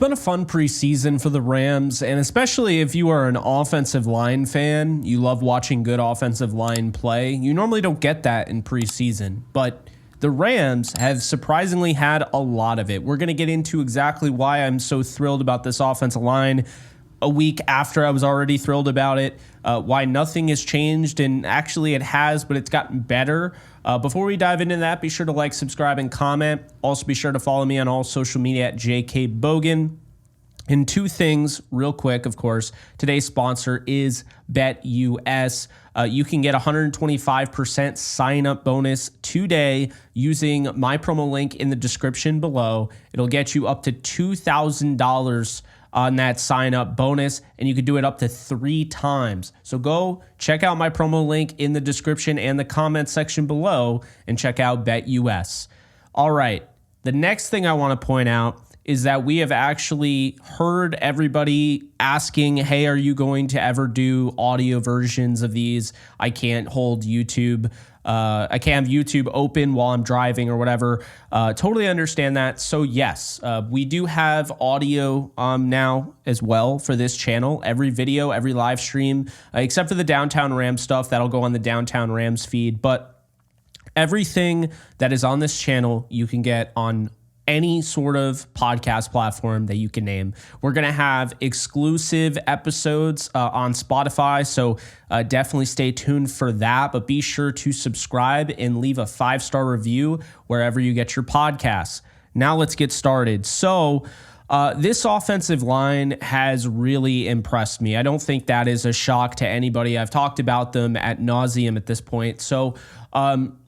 been a fun preseason for the Rams, and especially if you are an offensive line fan, you love watching good offensive line play. You normally don't get that in preseason, but the Rams have surprisingly had a lot of it. We're going to get into exactly why I'm so thrilled about this offensive line a week after I was already thrilled about it, why nothing has changed, and actually it has, but it's gotten better. Before we dive into that, be sure to like, subscribe, and comment. Also, be sure to follow me on all social media at JKBogan. And two things real quick, of course. Today's sponsor is BetUS. You can get 125% sign-up bonus today using my promo link in the description below. It'll get you up to $2,000 on that sign-up bonus, and you could do it up to 3 times. So go check out my promo link in the description and the comment section below and check out BetUS. All right, the next thing I want to point out is that we have actually heard everybody asking, hey, are you going to ever do audio versions of these? I can't hold YouTube. I can't have YouTube open while I'm driving or whatever. Totally understand that. So yes, we do have audio now as well for this channel. Every video, every live stream, except for the Downtown Rams stuff, that'll go on the Downtown Rams feed. But everything that is on this channel, you can get on any sort of podcast platform that you can name. We're going to have exclusive episodes on Spotify, so definitely stay tuned for that. But be sure to subscribe and leave a 5-star review wherever you get your podcasts. Now let's get started. So this offensive line has really impressed me. I don't think that is a shock to anybody. I've talked about them ad nauseum at this point. So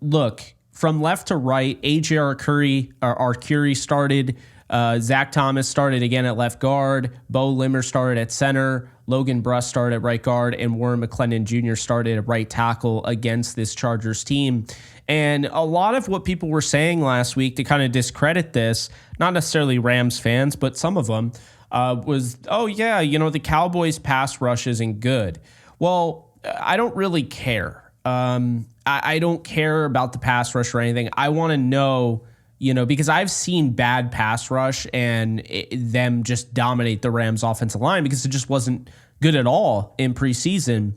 look, from left to right, A.J. Arcuri started. Zach Thomas started again at left guard. Bo Limmer started at center. Logan Bruss started at right guard. And Warren McClendon Jr. started at right tackle against this Chargers team. And a lot of what people were saying last week to kind of discredit this, not necessarily Rams fans, but some of them, was, oh, yeah, the Cowboys' pass rush isn't good. Well, I don't really care. I don't care about the pass rush or anything. I want to know, because I've seen bad pass rush and them just dominate the Rams offensive line because it just wasn't good at all in preseason.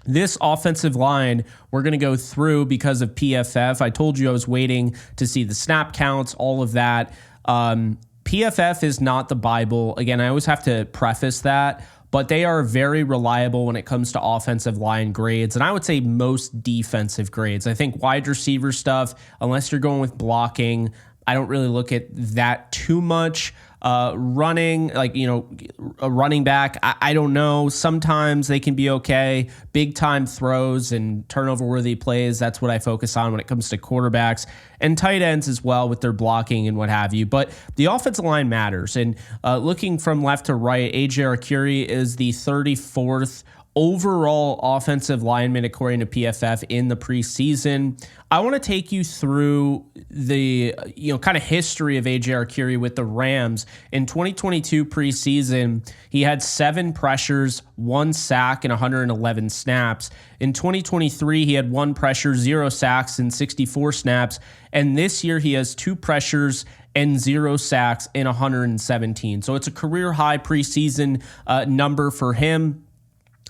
This offensive line, we're going to go through because of PFF. I told you I was waiting to see the snap counts, all of that. PFF is not the Bible. Again, I always have to preface that. But they are very reliable when it comes to offensive line grades, and I would say most defensive grades. I think wide receiver stuff, unless you're going with blocking, I don't really look at that too much. Running, a running back, I don't know. Sometimes they can be okay. Big time throws and turnover-worthy plays, that's what I focus on when it comes to quarterbacks. And tight ends as well with their blocking and what have you. But the offensive line matters. And looking from left to right, A.J. Arcuri is the 34th overall offensive lineman according to PFF in the preseason. I want to take you through the kind of history of A.J. Arcuri with the Rams. In 2022 preseason, he had 7 pressures, 1 sack, and 111 snaps. In 2023, he had 1 pressure, 0 sacks, and 64 snaps. And this year, he has 2 pressures and 0 sacks and 117. So it's a career high preseason number for him.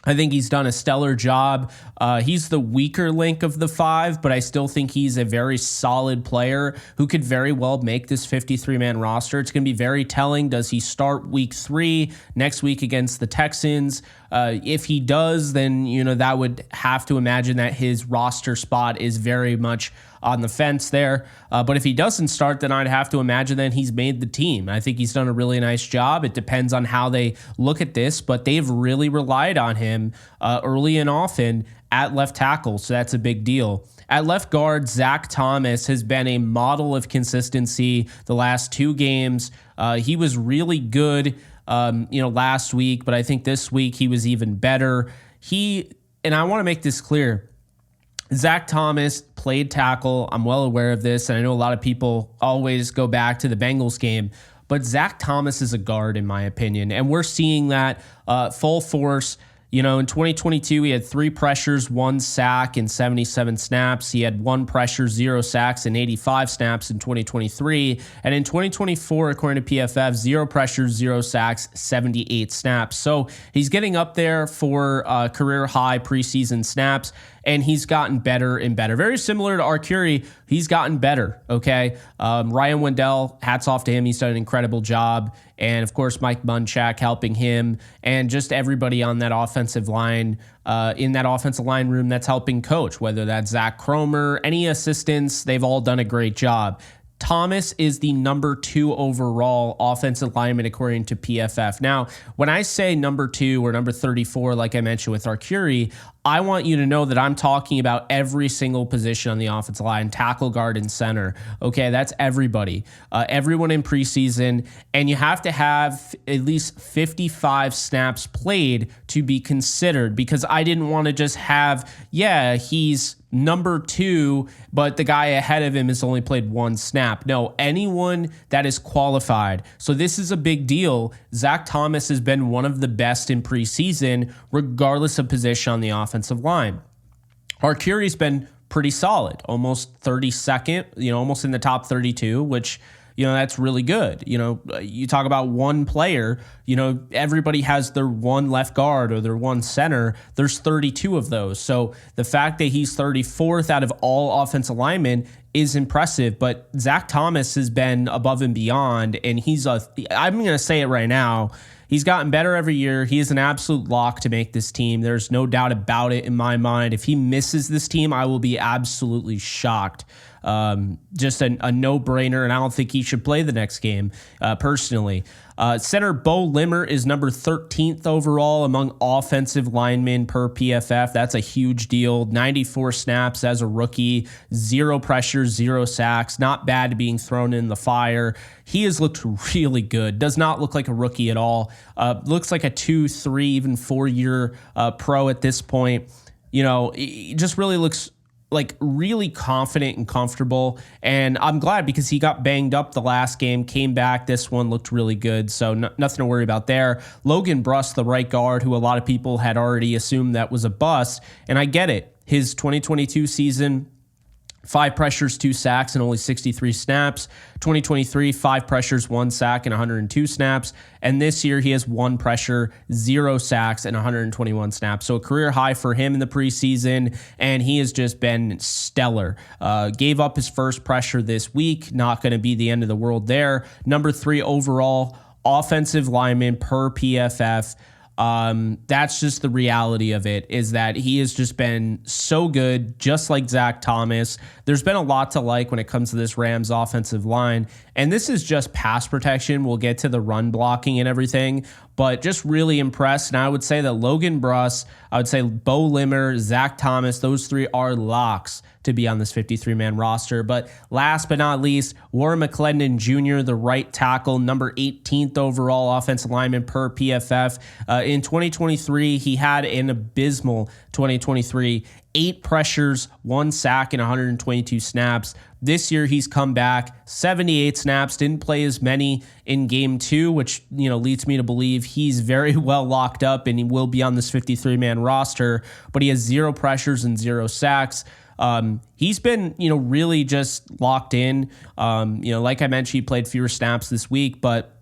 I think he's done a stellar job. He's the weaker link of the 5, but I still think he's a very solid player who could very well make this 53-man roster. It's going to be very telling. Does he start week 3 next week against the Texans? If he does, then, that would have to imagine that his roster spot is very much on the fence there. But if he doesn't start, then I'd have to imagine that he's made the team. I think he's done a really nice job. It depends on how they look at this, but they've really relied on him early and often at left tackle, so that's a big deal. At left guard, Zach Thomas has been a model of consistency the last 2 games. He was really good last week, but I think this week he was even better. And I want to make this clear, Zach Thomas played tackle. I'm well aware of this, and I know a lot of people always go back to the Bengals game, but Zach Thomas is a guard in my opinion, and we're seeing that full force. You know, in 2022, he had 3 pressures, 1 sack, and 77 snaps. He had 1 pressure, 0 sacks, and 85 snaps in 2023. And in 2024, according to PFF, 0 pressures, 0 sacks, 78 snaps. So he's getting up there for career high preseason snaps, and he's gotten better and better. Very similar to Arcuri, he's gotten better, okay? Ryan Wendell, hats off to him. He's done an incredible job. And, of course, Mike Munchak helping him, and just everybody on that offensive line, in that offensive line room that's helping coach, whether that's Zach Cromer, any assistants, they've all done a great job. Thomas is the number 2 overall offensive lineman according to PFF. Now, when I say number 2 or number 34, like I mentioned with Arcuri, I want you to know that I'm talking about every single position on the offensive line, tackle, guard, and center. Okay, that's everybody, everyone in preseason, and you have to have at least 55 snaps played to be considered, because I didn't want to just have, he's number 2, but the guy ahead of him has only played 1 snap. No, anyone that is qualified. So this is a big deal. Zach Thomas has been one of the best in preseason, regardless of position on the offensive line. Arcuri's been pretty solid, almost 32nd, almost in the top 32, which, that's really good. You talk about one player, everybody has their one left guard or their one center. There's 32 of those. So the fact that he's 34th out of all offensive linemen is impressive, but Zach Thomas has been above and beyond, and I'm going to say it right now, he's gotten better every year. He is an absolute lock to make this team. There's no doubt about it in my mind. If he misses this team, I will be absolutely shocked. Just a no-brainer, and I don't think he should play the next game, personally. Center Bo Limmer is number 13th overall among offensive linemen per PFF. That's a huge deal. 94 snaps as a rookie, 0 pressures, 0 sacks. Not bad being thrown in the fire. He has looked really good. Does not look like a rookie at all. Looks like a 2, 3, even 4-year pro at this point. He just really looks like really confident and comfortable, and I'm glad because he got banged up the last game, came back. This one looked really good, so nothing to worry about there. Logan Bruss, the right guard, who a lot of people had already assumed that was a bust, and I get it. His 2022 season, 5 pressures, 2 sacks, and only 63 snaps. 2023, 5 pressures, 1 sack, and 102 snaps. And this year, he has 1 pressure, 0 sacks, and 121 snaps. So a career high for him in the preseason, and he has just been stellar. Gave up his first pressure this week. Not going to be the end of the world there. Number 3 overall offensive lineman per PFF. That's just the reality of it, is that he has just been so good, just like Zach Thomas. There's been a lot to like when it comes to this Rams offensive line, and this is just pass protection. We'll get to the run blocking and everything, but just really impressed. And I would say that Logan Bruss, I would say Bo Limmer, Zach Thomas, those 3 are locks to be on this 53-man roster. But last but not least, Warren McClendon Jr., the right tackle, number 18th overall offensive lineman per PFF. In 2023, he had an abysmal 2023, 8 pressures, 1 sack, and 122 snaps. This year, he's come back, 78 snaps, didn't play as many in game 2, which, leads me to believe he's very well locked up and he will be on this 53-man roster, but he has 0 pressures and 0 sacks. He's been, really just locked in. Like I mentioned, he played fewer snaps this week, but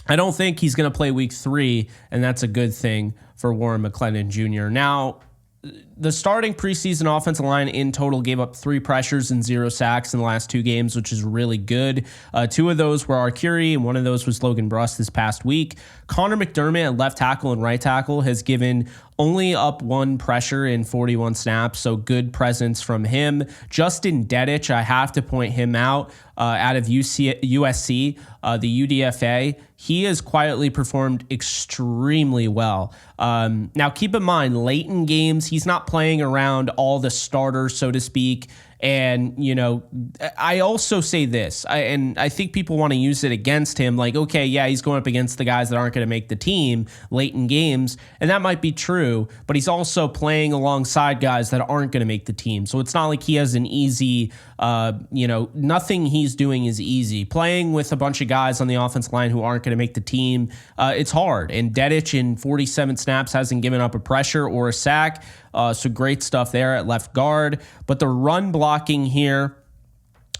I don't think he's going to play week 3, and that's a good thing for Warren McClendon Jr. Now, the starting preseason offensive line in total gave up 3 pressures and 0 sacks in the last 2 games, which is really good. 2 of those were Arcuri, and 1 of those was Logan Bruss this past week. Conor McDermott at left tackle and right tackle has given only up 1 pressure in 41 snaps, so good presence from him. Justin Dedich, I have to point him out, out of USC, the UDFA. He has quietly performed extremely well. Now, keep in mind, late in games, he's not playing around all the starters, so to speak, And, you know, I also say this, and I think people want to use it against him. Like, okay, yeah, he's going up against the guys that aren't going to make the team late in games. And that might be true, but he's also playing alongside guys that aren't going to make the team. So it's not like he has an easy, nothing he's doing is easy. Playing with a bunch of guys on the offensive line who aren't going to make the team, it's hard. And Dedich in 47 snaps hasn't given up a pressure or a sack. So great stuff there at left guard. But the run blocking here,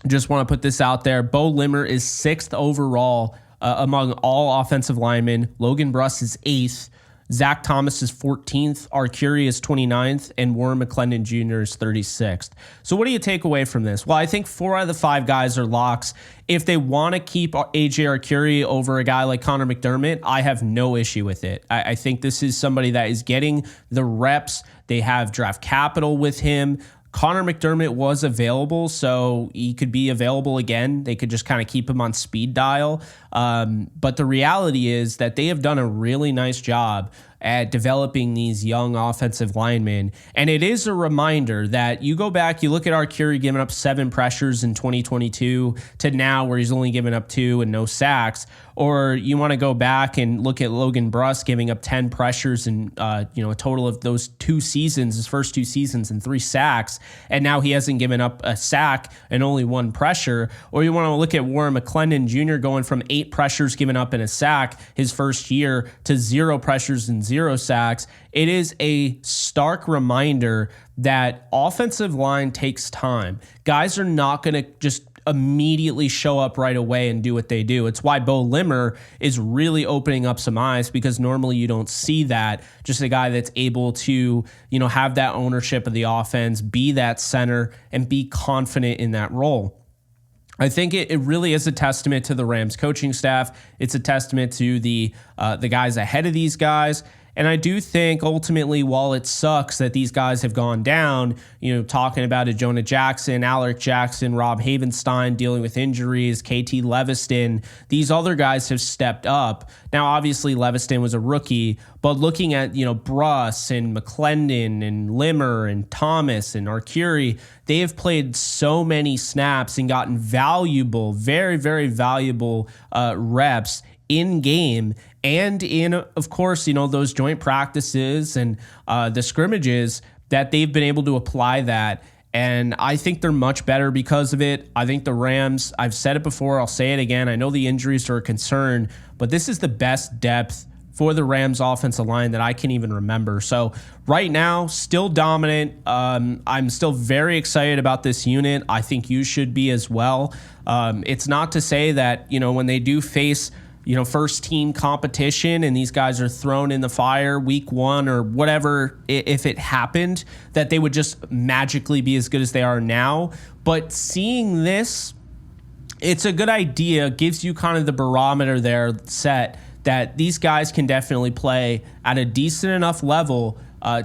just want to put this out there. Bo Limmer is 6th overall among all offensive linemen. Logan Bruss is 8th. Zach Thomas is 14th. Arcuri is 29th. And Warren McClendon Jr. is 36th. So what do you take away from this? Well, I think 4 out of the 5 guys are locks. If they want to keep AJ Arcuri over a guy like Conor McDermott, I have no issue with it. I think this is somebody that is getting the reps. They have draft capital with him. Conor McDermott was available, so he could be available again. They could just kind of keep him on speed dial. But the reality is that they have done a really nice job at developing these young offensive linemen. And it is a reminder that you go back, you look at Arcuri giving up 7 pressures in 2022 to now where he's only given up 2 and no sacks. Or you want to go back and look at Logan Bruss giving up 10 pressures and a total of those 2 seasons, his first 2 seasons, and 3 sacks. And now he hasn't given up a sack and only 1 pressure. Or you want to look at Warren McClendon Jr. going from 8 pressures given up in a sack his first year to 0 pressures and 0 sacks. It is a stark reminder that offensive line takes time. Guys are not going to just immediately show up right away and do what they do. It's why Bo Limmer is really opening up some eyes, because normally you don't see that. Just a guy that's able to, have that ownership of the offense, be that center, and be confident in that role. I think it really is a testament to the Rams coaching staff. It's a testament to the guys ahead of these guys. And I do think ultimately, while it sucks that these guys have gone down, talking about Jonah Jackson, Alec Jackson, Rob Havenstein dealing with injuries, KT Leviston, these other guys have stepped up. Now, obviously, Leviston was a rookie, but looking at, Bruss and McClendon and Limmer and Thomas and Arcuri, they have played so many snaps and gotten valuable, very, very valuable reps in game and in, of course, those joint practices and the scrimmages, that they've been able to apply that. And I think they're much better because of it. I think the Rams, I've said it before, I'll say it again. I know the injuries are a concern, but this is the best depth for the Rams offensive line that I can even remember. So right now, still dominant. I'm still very excited about this unit. I think you should be as well. It's not to say that, when they do face first team competition and these guys are thrown in the fire week 1 or whatever, if it happened, that they would just magically be as good as they are now. But seeing this, it's a good idea, gives you kind of the barometer there set that these guys can definitely play at a decent enough level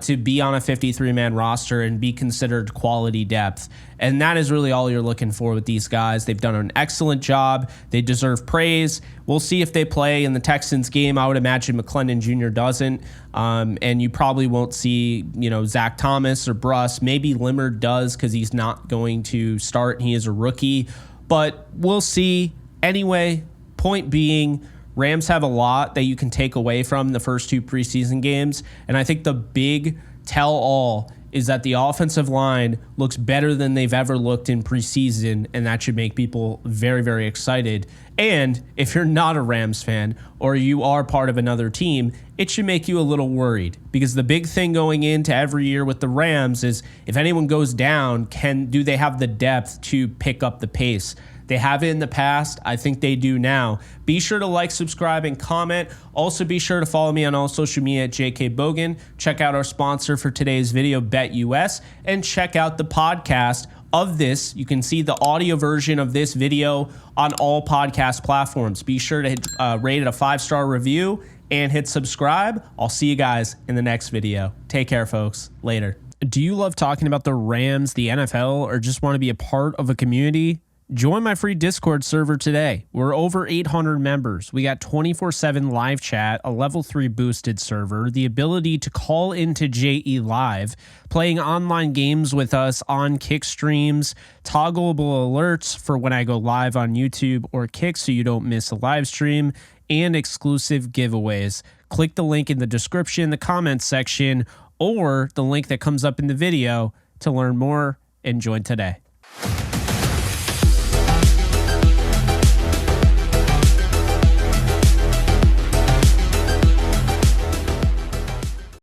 to be on a 53-man roster and be considered quality depth. And that is really all you're looking for with these guys. They've done an excellent job. They deserve praise. We'll see if they play in the Texans game. I would imagine McClendon Jr. doesn't. And you probably won't see, Zach Thomas or Bruss. Maybe Limmer does because he's not going to start. He is a rookie. But we'll see. Anyway, point being, Rams have a lot that you can take away from the first 2 preseason games. And I think the big tell-all is that the offensive line looks better than they've ever looked in preseason, and that should make people very, very excited. And if you're not a Rams fan or you are part of another team, it should make you a little worried, because the big thing going into every year with the Rams is if anyone goes down, do they have the depth to pick up the pace? They have it in the past. I think they do now. Be sure to like, subscribe, and comment. Also, be sure to follow me on all social media at JKBogen. Check out our sponsor for today's video, BetUS, and check out the podcast of this. You can see the audio version of this video on all podcast platforms. Be sure to rate it a 5-star review and hit subscribe. I'll see you guys in the next video. Take care, folks. Later. Do you love talking about the Rams, the NFL, or just want to be a part of a community? Join my free Discord server today. We're over 800 members. We got 24/7 live chat, a level 3 boosted server, the ability to call into JE Live, playing online games with us on Kick streams, toggleable alerts for when I go live on YouTube or Kick so you don't miss a live stream, and exclusive giveaways. Click the link in the description, the comments section, or the link that comes up in the video to learn more and join today.